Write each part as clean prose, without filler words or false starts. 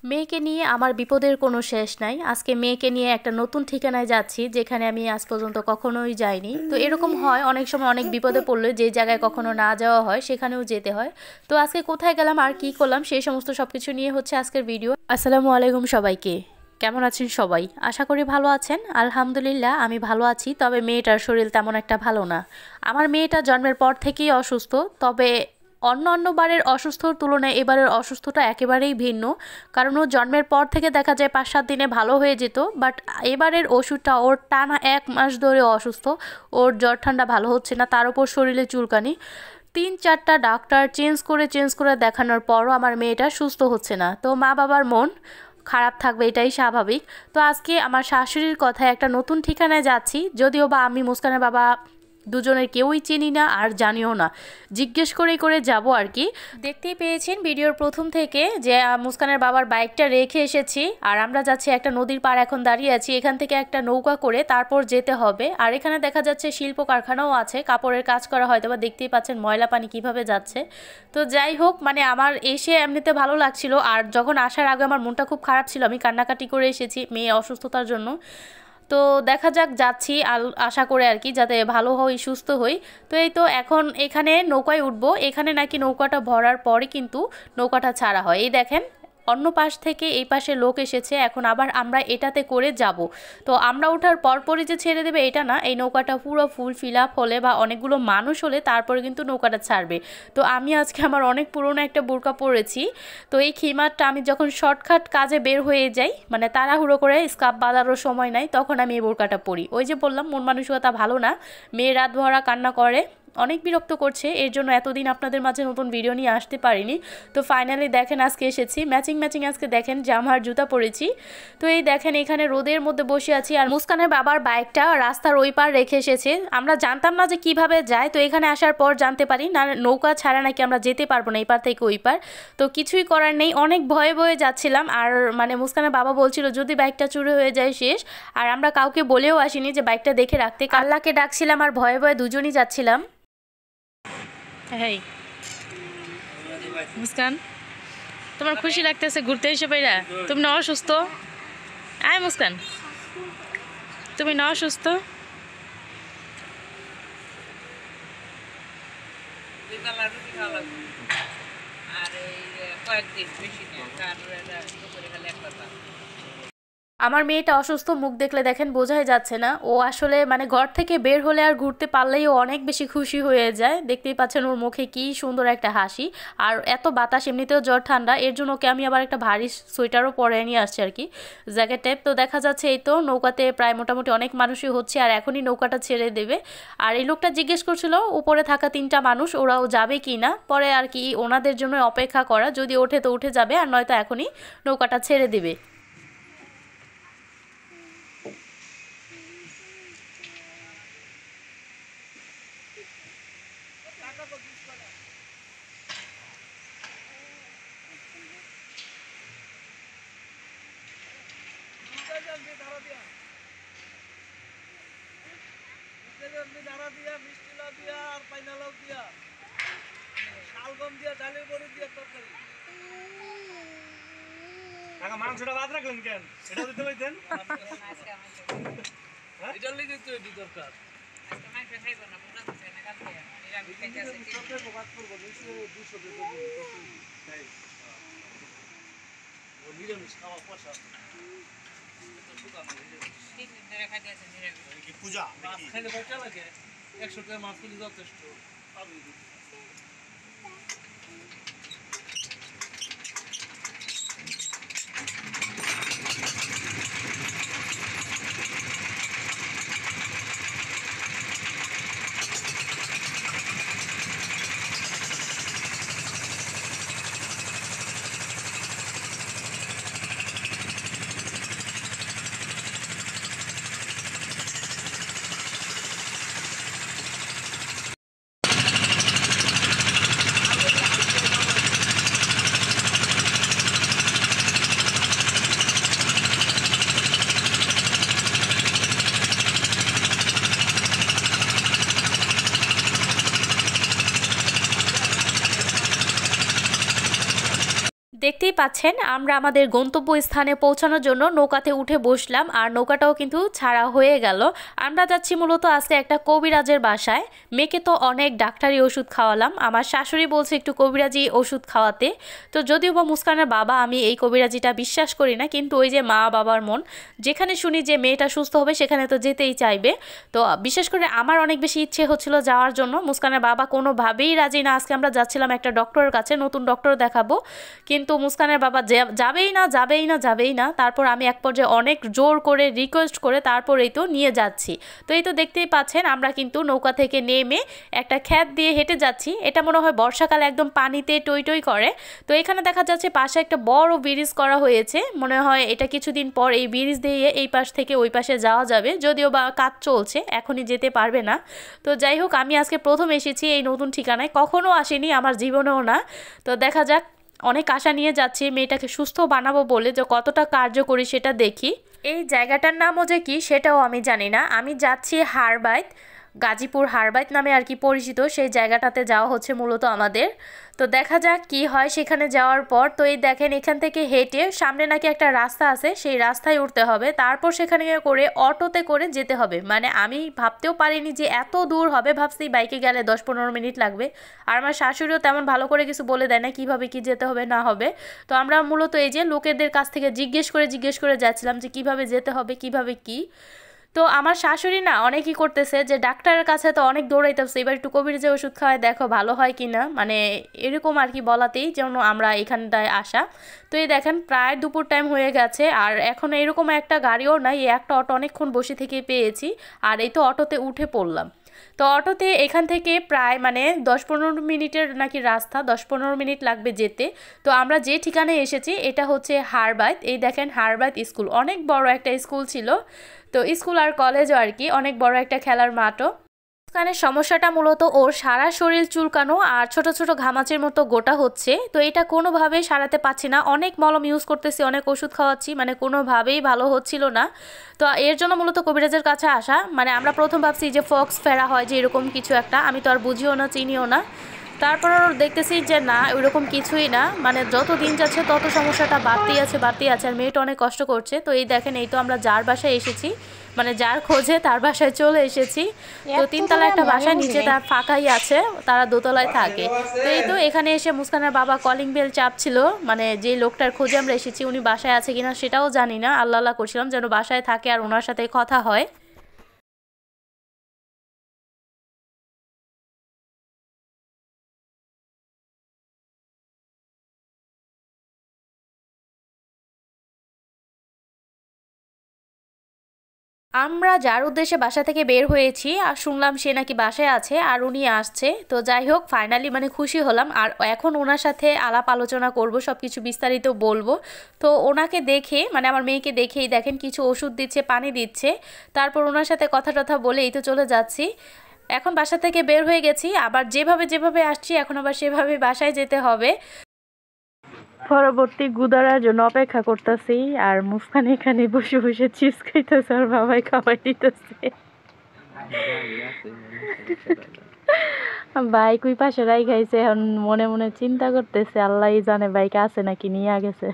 মেয়েকে নিয়ে আমার বিপদের কোনো শেষ নাই। আজকে মেয়েকে নিয়ে একটা নতুন ঠিকানায় যাচ্ছি, যেখানে আমি আজ পর্যন্ত কখনোই যাইনি। তো এরকম হয় অনেক সময়, অনেক বিপদে পড়লে যে জায়গায় কখনো না যাওয়া হয় সেখানেও যেতে হয়। তো আজকে কোথায় গেলাম আর কি করলাম সেই সমস্ত সবকিছু নিয়ে হচ্ছে আজকের ভিডিও। আসসালামু আলাইকুম সবাইকে, কেমন আছেন সবাই? আশা করি ভালো আছেন। আলহামদুলিল্লাহ আমি ভালো আছি, তবে মেয়েটার শরীর তেমন একটা ভালো না। আমার মেয়েটা জন্মের পর থেকেই অসুস্থ, তবে অন্য বারের অসুস্থর তুলনায় এবারের অসুস্থতা একেবারেই ভিন্ন। কারণ ও জন্মের পর থেকে দেখা যায় 5-7 দিনে ভালো হয়ে যেত, বাট এবারের ওষুধটা ওর টানা 1 মাস ধরে অসুস্থ। ওর জ্বর ঠান্ডা ভালো হচ্ছে না, তার উপর শরীরে চুলকানি। 3-4টা ডাক্তার চেঞ্জ করে দেখানোর পরও আমার মেয়েটা সুস্থ হচ্ছে না। তো মা বাবার মন খারাপ থাকবে, এটাই স্বাভাবিক। তো আজকে আমার শাশুড়ির কথায় একটা নতুন ঠিকানায় যাচ্ছি, যদিও বা আমি মুস্কানের বাবা দুজনের কেউই চিনি না আর জানিও না, জিজ্ঞেস করে যাব আর কি। দেখতেই পেয়েছেন ভিডিওর প্রথম থেকে যে মুস্কানের বাবার বাইকটা রেখে এসেছি, আর আমরা যাচ্ছি একটা নদীর পাড়, এখন দাঁড়িয়ে আছি। এখান থেকে একটা নৌকা করে তারপর যেতে হবে। আর এখানে দেখা যাচ্ছে শিল্প কারখানাও আছে, কাপড়ের কাজ করা, হয়তো বা দেখতেই পাচ্ছেন ময়লা পানি কিভাবে যাচ্ছে। তো যাই হোক, মানে আমার এসে এমনিতে ভালো লাগছিল, আর যখন আসার আগে আমার মনটা খুব খারাপ ছিল, আমি কান্নাকাটি করে এসেছি মেয়ে অসুস্থতার জন্য। তো দেখা যাক, যাচ্ছি আশা করে আর কি, যাতে ভালো হই, সুস্থ হই। তো এই তো এখন এখানে নৌকায় উঠবো। এখানে নাকি নৌকাটা ভরার পরে কিন্তু নৌকাটা ছাড়া হয়। এই দেখেন অন্য পাশ থেকে এই পাশে লোক এসেছে, এখন আবার আমরা এটাতে করে যাব। তো আমরা ওঠার পরপরই যে ছেড়ে দেবে এটা না, এই নৌকাটা পুরো ফুল ফিল আপ হলে বা অনেকগুলো মানুষ হলে তারপরে কিন্তু নৌকাটা ছাড়বে। তো আমি আজকে আমার অনেক পুরনো একটা বোরকা পরেছি। তো এই খিমারটা আমি যখন শর্টকাট কাজে বের হয়ে যাই, মানে তাড়াহুড়ো করে স্কার্ফ বাঁধারও সময় নাই, তখন আমি এই বোরকাটা পরি। ওই যে বললাম মন মানসিকতা ভালো না, মেয়ে রাত ভরা কান্না করে, অনেক বিরক্ত করছে, এর জন্য এতদিন আপনাদের মাঝে নতুন ভিডিও নিয়ে আসতে পারিনি। তো ফাইনালি দেখেন আজকে এসেছি, ম্যাচিং আজকে দেখেন জামা আর জুতা পরেছি। তো এই দেখেন এখানে রোদের মধ্যে বসে আছি, আর মুস্কানের বাবার বাইকটা রাস্তার ওই পার রেখে এসেছে। আমরা জানতাম না যে কিভাবে যায়, তো এখানে আসার পর জানতে পারি না, নৌকা ছাড়া নাকি আমরা যেতে পারবো না এই পার থেকে ওই পার। তো কিছুই করার নেই, অনেক ভয়ে যাচ্ছিলাম। আর মানে মুস্কানের বাবা বলছিল যদি বাইকটা চুরি হয়ে যায় শেষ। আর আমরা কাউকে বলেও আসিনি যে বাইকটা দেখে রাখতে, আল্লাহকে ডাকছিলাম আর ভয়ে দুজনই যাচ্ছিলাম। হেই মুস্কান, তোমার খুশি লাগতেছে ঘুরতে এসে পাইরা? তুমি না অসুস্থ? আয় মুস্কান, তুমি না অসুস্থ? আমার মেয়েটা অসুস্থ, মুখ দেখলে দেখেন বোঝাই যাচ্ছে না। ও আসলে মানে ঘর থেকে বের হলে আর ঘুরতে পারলেই ও অনেক বেশি খুশি হয়ে যায়। দেখতেই পাচ্ছেন ওর মুখে কি সুন্দর একটা হাসি। আর এত বাতাস, এমনিতেও জ্বর ঠান্ডা, এর জন্য ওকে আমি আবার একটা ভারী সোয়েটারও পরে নিয়ে আসছি আর কি, জ্যাকেট টাইপ। তো দেখা যাচ্ছে এই তো নৌকাতে প্রায় মোটামুটি অনেক মানুষই হচ্ছে, আর এখনই নৌকাটা ছেড়ে দেবে। আর এই লোকটা জিজ্ঞেস করছিল উপরে থাকা 3টা মানুষ ওরাও যাবে কি না, পরে আর কি ওনাদের জন্য অপেক্ষা করা, যদি ওঠে তো উঠে যাবে, আর নয়তো এখনই নৌকাটা ছেড়ে দেবে। মাংসটা বাদ রাখলেন কেন? এটা দিতে পারতেন। এটা লিখে তো এটি দরকার। আজকে মাংস খাইব না, বুঝা যাচ্ছে না কালকে। এর আমি খাইতে আছে কি? সবটাই বাদ করব, নিচে 200 টাকা দেব। তাই। ও নিরামিষ খাওয়া পয়সা। তো সুগার মানে ঠিক ধরে খাইতে আছে নিরামিষ। কি পূজা নাকি? খাইলে পয়সা লাগে। 100 টাকা মাছ কিনে যথেষ্ট। পাবি। দেখতেই পাচ্ছেন আমরা আমাদের গন্তব্যস্থানে পৌঁছানোর জন্য নৌকাতে উঠে বসলাম, আর নৌকাটাও কিন্তু ছাড়া হয়ে গেল। আমরা যাচ্ছি মূলত আজকে একটা কবিরাজের বাসায়। মেয়েকে তো অনেক ডাক্তারি ওষুধ খাওয়ালাম, আমার শাশুড়ি বলছে একটু কবিরাজি ওষুধ খাওয়াতে। তো যদিও বা মুস্কানের বাবা, আমি এই কবিরাজিটা বিশ্বাস করি না, কিন্তু ওই যে মা বাবার মন, যেখানে শুনি যে মেয়েটা সুস্থ হবে সেখানে তো যেতেই চাইবে। তো বিশেষ করে আমার অনেক বেশি ইচ্ছে হচ্ছিল যাওয়ার জন্য। মুস্কানের বাবা কোনোভাবেই রাজি না। আজকে আমরা যাচ্ছিলাম একটা ডক্টরের কাছে, নতুন ডক্টর দেখাবো, কিন্তু মুস্কানের বাবা যাবেই না যাবেই না যাবেই না। তারপর আমি এক পর্যায়ে অনেক জোর করে রিকোয়েস্ট করে তারপর এই তো নিয়ে যাচ্ছি। তো এই তো দেখতেই পাচ্ছেন আমরা কিন্তু নৌকা থেকে নেমে একটা ক্ষেত দিয়ে হেঁটে যাচ্ছি। এটা মনে হয় বর্ষাকালে একদম পানিতে টই টই করে। তো এখানে দেখা যাচ্ছে পাশে একটা বড় ব্রিজ করা হয়েছে, মনে হয় এটা কিছুদিন পর এই ব্রিজ দিয়ে এই পাশ থেকে ওই পাশে যাওয়া যাবে, যদিও বা কাজ চলছে, এখনই যেতে পারবে না। তো যাই হোক, আমি আজকে প্রথম এসেছি এই নতুন ঠিকানায়, কখনো আসিনি আমার জীবনেও না। তো দেখা যাক, অনেক আশা নিয়ে যাচ্ছি মেয়েটাকে সুস্থ বানাবো বলে, যে কতটা কার্যকরী সেটা দেখি। এই জায়গাটার নামও যে কি সেটাও আমি জানি না। আমি যাচ্ছি হারবাইত, গাজীপুর হারবাইত নামে আর কি পরিচিত, সেই জায়গাটাতে যাওয়া হচ্ছে মূলত আমাদের। তো দেখা যাক কি হয় সেখানে যাওয়ার পর। তো এই দেখেন, এখান থেকে হেঁটে সামনে নাকি একটা রাস্তা আছে, সেই রাস্তায় উঠতে হবে, তারপর সেখানে করে অটোতে করে যেতে হবে। মানে আমি ভাবতেও পারিনি যে এত দূর হবে, ভাবছি বাইকে গেলে 10-15 মিনিট লাগবে। আর আমার শাশুড়িও তেমন ভালো করে কিছু বলে দেয় না কিভাবে কি যেতে হবে না হবে। তো আমরা মূলত এই যে লোকেদের কাছ থেকে জিজ্ঞেস করে যাচ্ছিলাম যে কিভাবে যেতে হবে, কিভাবে কি। তো আমার শাশুড়ি না অনেকই করতেছে যে ডাক্তারের কাছে তো অনেক দৌড়াইতেছে, এবার একটু কবিরাজের ওষুধ খাওয়ায় দেখো ভালো হয় কি না, মানে এরকম আর কি বলাতেই যেন আমরা এখানটায় আসা। তো এই দেখেন প্রায় দুপুর টাইম হয়ে গেছে, আর এখন এরকম একটা গাড়িও নাই, এই একটা অটো অনেকক্ষণ বসে থেকে পেয়েছি, আর এই তো অটোতে উঠে পড়লাম। তো অটোতে এখান থেকে প্রায় মানে 10-15 মিনিটের নাকি রাস্তা, 10-15 মিনিট লাগবে যেতে। তো আমরা যে ঠিকানায় এসেছি এটা হচ্ছে হারবাইত। এই দেখেন হারবাইত স্কুল, অনেক বড় একটা স্কুল ছিল। তো স্কুল আর কলেজও আর কি, অনেক বড় একটা খেলার মাঠও। মুস্কানের সমস্যাটা মূলত ওর সারা শরীর চুলকানো আর ছোট ছোট ঘামাচির মতো গোটা হচ্ছে। তো এটা কোনোভাবেই সারাতে পারছি না, অনেক মলম ইউজ করতেছি, অনেক ওষুধ খাওয়াচ্ছি, মানে কোনোভাবেই ভালো হচ্ছিল না। তো এর জন্য মূলত কবিরাজের কাছে আসা। মানে আমরা প্রথম ভাবছি যে ফক্স ফেরা হয় যে এরকম কিছু একটা, আমি তো আর বুঝিও না চিনিও না। তারপর দেখতেছি যে না ওইরকম কিছুই না, মানে যত দিন যাচ্ছে তত সমস্যাটা বাড়তেই আছে, আর মেয়েটা অনেক কষ্ট করছে। তো এই দেখেন, এই তো আমরা যার বাসায় এসেছি, মানে যার খোঁজে তার বাসায় চলে এসেছি। তো 3তলা একটা বাসায়, নিচে তার ফাঁকাই আছে, তারা দোতলায় থাকে। তো এই তো এখানে এসে মুস্কানের বাবা কলিং বেল চাপছিল, মানে যে লোকটার খোঁজে আমরা এসেছি উনি বাসায় আছে কিনা সেটাও জানি না, আল্লাহ আল্লাহ করছিলাম যেন বাসায় থাকে আর ওনার সাথে কথা হয়। আমরা যার উদ্দেশ্যে বাসা থেকে বের হয়েছি আর শুনলাম সে নাকি বাসায় আছে আর উনি আসছে। তো যাই হোক, ফাইনালি মানে খুশি হলাম, আর এখন ওনার সাথে আলাপ আলোচনা করব, সব কিছু বিস্তারিত বলবো। তো ওনাকে দেখে, মানে আমার মেয়েকে দেখেই দেখেন কিছু ওষুধ দিচ্ছে, পানি দিচ্ছে, তারপর ওনার সাথে কথা টথা বলে এই তো চলে যাচ্ছি। এখন বাসা থেকে বের হয়ে গেছি, আবার যেভাবে যেভাবে আসছি এখন আবার সেভাবে বাসায় যেতে হবে। পরবর্তী গুদারার জন্য অপেক্ষা করতেছি, আর মুস্কান এখানে বসে বসে চিপস খাইতেছে আর বাবাই খাওয়াই দিতেছে। বাইক ওই পাশে রাই খাইছে, এখন মনে মনে চিন্তা করতেছে আল্লাহই জানে বাইক আছে নাকি নিয়ে গেছে।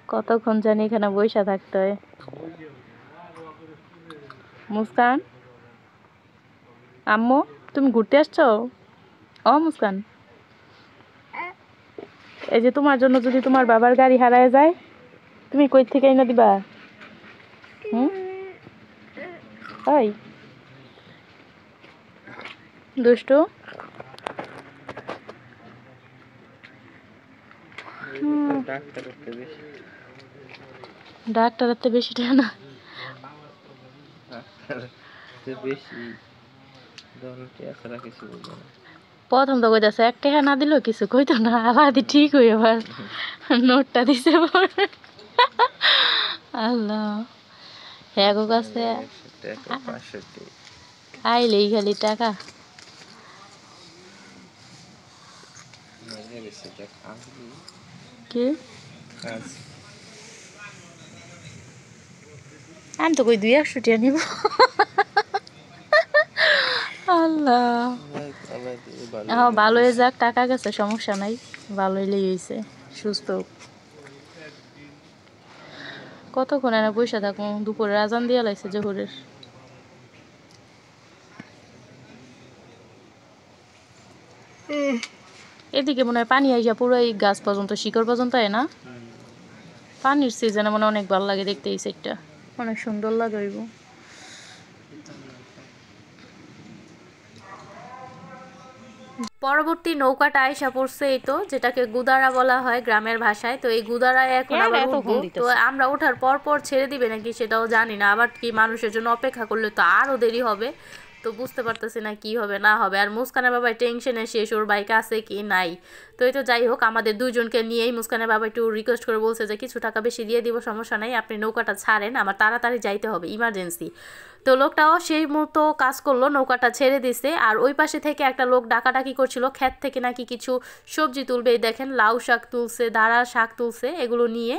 কতক্ষণ জানি এখানে বসে থাকতে হয়। মুস্কান, আম্মু তুমি ঘুরতে আসছো? ও মুস্কান, এই যে তোমার জন্য যদি তোমার বাবার গাড়ি হারায় যায়, তুমি কই থেকে এনে দিবা? ওই দুষ্টু, ডাক্তারের তো বেশি টাকা না, প্রথম তো কইতাছে 1 টাকা না দিলেও কিছু কইতো না, আলাদি ঠিক হয়ে আবার নোটটা দিছে। আল্লাহ, হ্যাঁ গো কাছে আইলেই খালি টাকা। কি আমি তো কই 200 টাকা নিব। আল্লাহ, ভালো হয়ে যাক, টাকা গেছে সমস্যা নাই। ভালো হইলেই হয়েছে, সুস্থ হোক। কতক্ষণ এনে পয়সা থাকবো, দুপুরে আজান দিয়া লাগছে জোহরের। এদিকে মনে হয় পানি আইসা পুরো এই গাছ পর্যন্ত, শিকড় পর্যন্ত না। পানির সিজনে মনে অনেক ভালো লাগে দেখতে, এই সাইডটা অনেক সুন্দর লাগে। পরবর্তী নৌকাটা আইসা পড়ছে এই তো, যেটাকে গুদারা বলা হয় গ্রামের ভাষায়। তো এই গুদারায় এখন আবার উঠবো। তো আমরা ওঠার পর পর ছেড়ে দিবে নাকি সেটাও জানি না, আবার কি মানুষের জন্য অপেক্ষা করলে তো আরও দেরি হবে। তো বুঝতে পারতেছি না কি হবে না হবে। আর মুস্কানের বাবা টেনশনে শেষ, ওর বাইক আছে কি নাই। তো এই তো যাই হোক, আমাদের দুইজনকে নিয়েই মুস্কানের বাবা একটু রিকোয়েস্ট করে বলছে যে কিছু টাকা বেশি দিয়ে দিব, সমস্যা নাই, আপনি নৌকাটা ছাড়েন, আমার তাড়াতাড়ি যাইতে হবে, ইমার্জেন্সি। তো লোকটাও সেই মতো কাজ করলো, নৌকাটা ছেড়ে দিছে। আর ওই পাশে থেকে একটা লোক ডাকাডাকি করছিল, ক্ষেত থেকে নাকি কিছু সবজি তুলবে। এই দেখেন লাউ শাক তুলছে, দাঁড়া শাক তুলছে, এগুলো নিয়ে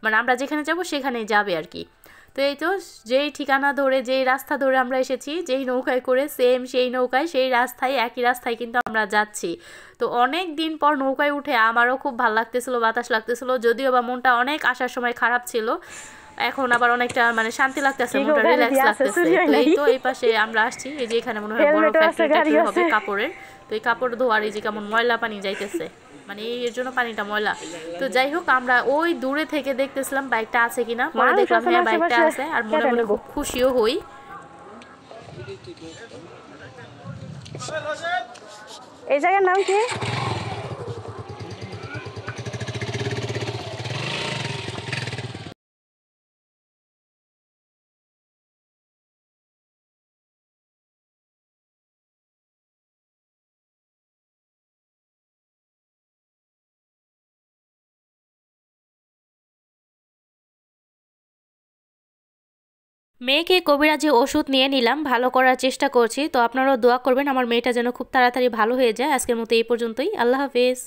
মানে আমরা যেখানে যাব সেখানেই যাবে আর কি। তো এই তো যেই ঠিকানা ধরে, যেই রাস্তা ধরে আমরা এসেছি, যেই নৌকায় করে, সেম সেই নৌকায়, সেই রাস্তায়, একই রাস্তায় কিন্তু আমরা যাচ্ছি। তো অনেক দিন পর নৌকায় উঠে আমারও খুব ভালো লাগতেছিল, বাতাস লাগতেছিল, যদিও বা মনটা অনেক আসার সময় খারাপ ছিল, এখন আবার অনেকটা মানে শান্তি লাগতেছে, মনটা রিল্যাক্স লাগতেছে। তো এই তো এই পাশে আমরা আসছি, এই যে এখানে মনে হয় বড় ফ্যাক্টরি হবে কাপড়ের। তো এই কাপড় ধোয়ার এই যে কেমন ময়লা পানি যাইতেছে, মানে এর জন্য পানিটা ময়লা। তো যাই হোক, আমরা ওই দূরে থেকে দেখতেছিলাম বাইকটা আছে কিনা, পরে দেখলাম হ্যাঁ বাইকটা আছে, আর মনে মনে খুব খুশিও হই। এই জায়গার নাম কি? মেয়েকে কবিরাজি ওষুধ নিয়ে নিলাম, ভালো করার চেষ্টা করছি। তো আপনারাও দোয়া করবেন আমার মেয়েটা যেন খুব তাড়াতাড়ি ভালো হয়ে যায়। আজকের মতো এই পর্যন্তই, আল্লাহ হাফেজ।